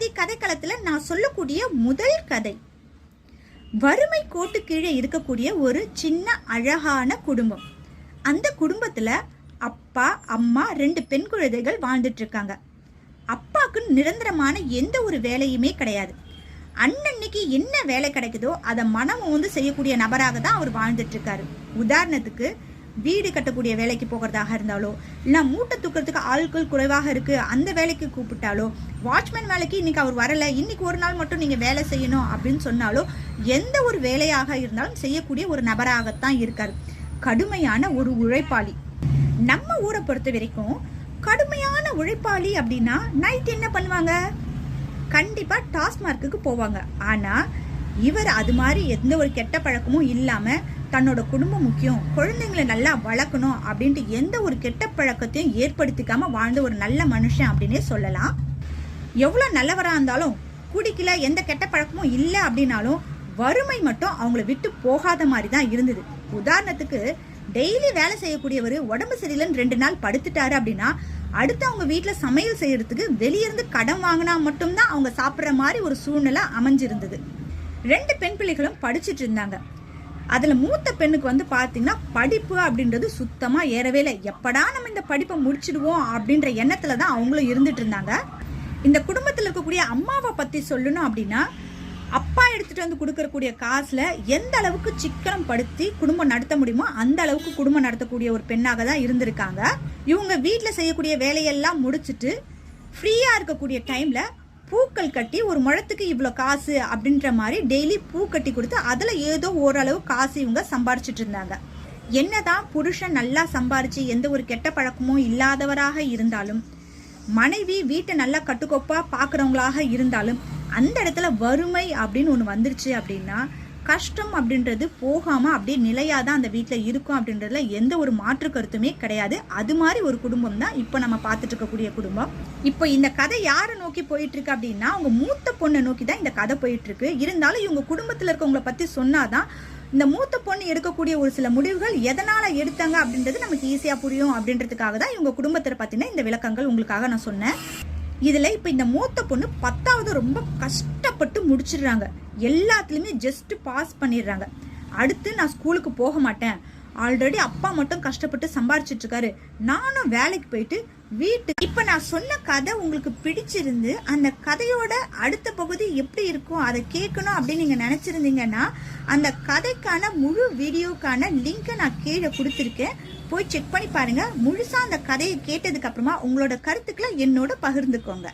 கலாபதி கதைக்களத்துல நான் சொல்லக்கூடிய முதல் கதை வறுமை கோட்டு கீழே இருக்கக்கூடிய ஒரு சின்ன அழகான குடும்பம். அந்த குடும்பத்துல அப்பா அம்மா 2 பெண் குழந்தைகள் வாழ்ந்துட்டு இருக்காங்க. அப்பாவுக்கு நிரந்தரமான எந்த ஒரு வேலையுமே கிடையாது. அன்னன்னைக்கு என்ன வேலை கிடைக்குதோ அதை மனம் செய்யக்கூடிய நபராக தான் அவர் வாழ்ந்துட்டு இருக்காரு. உதாரணத்துக்கு வீடு கட்டக்கூடிய வேலைக்கு போகிறதாக இருந்தாலோ, இல்லை மூட்டை தூக்கிறதுக்கு ஆட்கள் குறைவாக இருக்கு அந்த வேலைக்கு கூப்பிட்டாலோ, வாட்ச்மேன் வேலைக்கு இன்னைக்கு அவர் வரல, இன்னைக்கு ஒரு நாள் மட்டும் நீங்க வேலை செய்யணும் அப்படின்னு சொன்னாலோ, எந்த ஒரு வேலையாக இருந்தாலும் செய்யக்கூடிய ஒரு நபராகத்தான் இருக்காரு. கடுமையான ஒரு உழைப்பாளி. நம்ம ஊரை பொறுத்த வரைக்கும் கடுமையான உழைப்பாளி அப்படின்னா நைட் என்ன பண்ணுவாங்க? கண்டிப்பா டாஸ்மார்க்குக்கு போவாங்க. ஆனா இவர் அது மாதிரி எந்த ஒரு கெட்ட பழக்கமும் இல்லாம தன்னோட குடும்பம் முக்கியம், குழந்தைங்களை நல்லா வளர்க்கணும் அப்படின்ட்டு எந்த ஒரு கெட்ட பழக்கத்தையும் ஏற்படுத்திக்காம வாழ்ந்த ஒரு நல்ல மனுஷன் அப்படின்னே சொல்லலாம். எவ்வளவு நல்லவரா இருந்தாலும், குடிக்கல, எந்த கெட்ட பழக்கமும் இல்லை அப்படின்னாலும் வறுமை மட்டும் அவங்கள விட்டு போகாத மாதிரி தான் இருந்தது. உதாரணத்துக்கு டெய்லி வேலை செய்யக்கூடியவர் உடம்பு சரியில்லைன்னு 2 நாள் படுத்துட்டாரு அப்படின்னா அடுத்து அவங்க வீட்டுல சமையல் செய்யறதுக்கு வெளியிருந்து கடன் வாங்கினா மட்டும்தான் அவங்க சாப்பிட்ற மாதிரி ஒரு சூழ்நிலை அமைஞ்சிருந்தது. 2 பெண் பிள்ளைகளும் படிச்சுட்டு இருந்தாங்க. அதுல மூத்த பெண்ணுக்கு பாத்தீங்கன்னா படிப்பு அப்படின்றது சுத்தமா ஏறவே இல்லை. எப்படா நம்ம இந்த படிப்பை முடிச்சிடுவோம் அப்படின்ற எண்ணத்துலதான் அவங்களும் இருந்துட்டு இருந்தாங்க. இந்த குடும்பத்துல இருக்கக்கூடிய அம்மாவை பத்தி சொல்லணும் அப்படின்னா, அப்பா எடுத்துட்டு வந்து கொடுக்கறக்கூடிய காசுல எந்த அளவுக்கு சிக்கனம் படுத்தி குடும்பம் நடத்த முடியுமோ அந்த அளவுக்கு குடும்பம் நடத்தக்கூடிய ஒரு பெண்ணாக தான் இருந்திருக்காங்க. இவங்க வீட்டுல செய்யக்கூடிய வேலையெல்லாம் முடிச்சுட்டு ஃப்ரீயா இருக்கக்கூடிய டைம்ல பூக்கள் கட்டி ஒரு முழத்துக்கு இவ்வளவு காசு அப்படின்ற மாதிரி டெய்லி பூ கட்டி கொடுத்து அதுல ஏதோ ஓரளவு காசு இவங்க சம்பாரிச்சிட்டு இருந்தாங்க. என்னதான் புருஷன் நல்லா சம்பாரிச்சு எந்த ஒரு கெட்ட பழக்கமும் இல்லாதவராக இருந்தாலும், மனைவி வீட்டை நல்லா கட்டுக்கோப்பா பாக்குறவங்களாக இருந்தாலும், அந்த இடத்துல வறுமை அப்படின்னு ஒண்ணு வந்துருச்சு அப்படின்னா கஷ்டம் அப்படின்றது போகாம அப்படியே நிலையாதான் அந்த வீட்டுல இருக்கும் அப்படின்றதுல எந்த ஒரு மாற்று கருத்துமே கிடையாது. அது மாதிரி ஒரு குடும்பம் தான் இப்ப நம்ம பார்த்துட்டு இருக்கக்கூடிய குடும்பம். இப்போ இந்த கதை யாரை நோக்கி போயிட்டு இருக்கு அப்படின்னா, அவங்க மூத்த பொண்ணை நோக்கி தான் இந்த கதை போயிட்டு இருக்கு. இருந்தாலும் இவங்க குடும்பத்துல இருக்கவங்களை பத்தி சொன்னாதான் இந்த மூத்த பொண்ணு எடுக்கக்கூடிய ஒரு சில முடிவுகள் எதனால எடுத்தாங்க அப்படின்றது நமக்கு ஈஸியா புரியும் அப்படின்றதுக்காக தான் இவங்க குடும்பத்தை பத்தின இந்த விளக்கங்கள் உங்களுக்காக நான் சொன்னேன். இதுல இப்ப இந்த மூத்த பொண்ணு 10வது ரொம்ப கஷ்டப்பட்டு முடிச்சிடுறாங்க. எல்லாத்துலயுமே ஜஸ்ட் பாஸ் பண்ணிடுறாங்க. அடுத்து நான் ஸ்கூலுக்கு போக மாட்டேன், ஆல்ரெடி அப்பா மட்டும் கஷ்டப்பட்டு சம்பாரிச்சிட்டு இருக்காரு, நானும் வேலைக்கு போயிட்டு வீட்டு. இப்ப நான் சொன்ன கதை உங்களுக்கு பிடிச்சிருந்து அந்த கதையோட அடுத்த பகுதி எப்படி இருக்கும் அதை கேட்கணும் அப்படின்னு நீங்க நினைச்சிருந்தீங்கன்னா, அந்த கதைக்கான முழு வீடியோக்கான லிங்கை நான் கீழே கொடுத்துருக்கேன். போய் செக் பண்ணி பாருங்க. முழுசா அந்த கதையை கேட்டதுக்கு அப்புறமா உங்களோட கருத்துக்களை என்னோட பகிர்ந்துக்கோங்க.